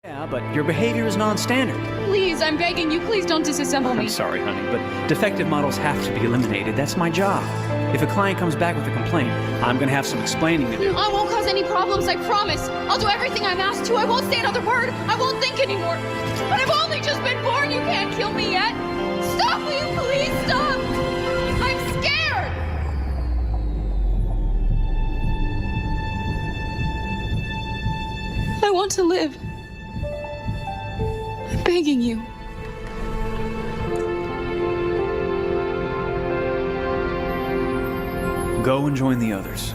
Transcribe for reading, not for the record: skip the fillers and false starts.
Yeah, but your behavior is non-standard. Please, I'm begging you, please don't disassemble me. I'm sorry, honey, but defective models have to be eliminated. That's my job. If a client comes back with a complaint, I'm gonna have some explaining to do. I won't cause any problems, I promise. I'll do everything I'm asked to. I won't say another word. I won't think anymore. But I've only just been born. You can't kill me yet. Stop, will you please stop? I'm scared. I want to live. I'm begging you. Go and join the others.